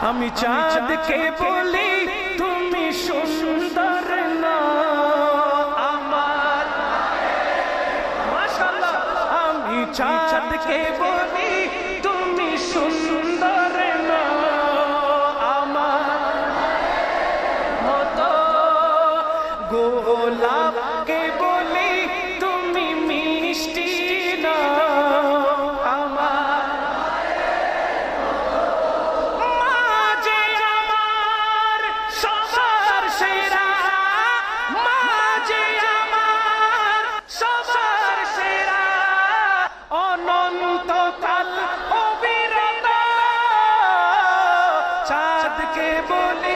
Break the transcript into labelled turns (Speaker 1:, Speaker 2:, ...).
Speaker 1: আমি চাঁদকে বলি তুমি সুন্দর না আমার, মাশাআল্লাহ। আমি চাঁদকে বলি তুমি সুন্দর না আমার মতো, গোলাপকে বলি তুমি মিষ্টি না আমার, মাঝে আমার সবার সেরা, মাঝে আমার সবার সেরা, অনন্তকাল অবিরত চাঁদকে বলি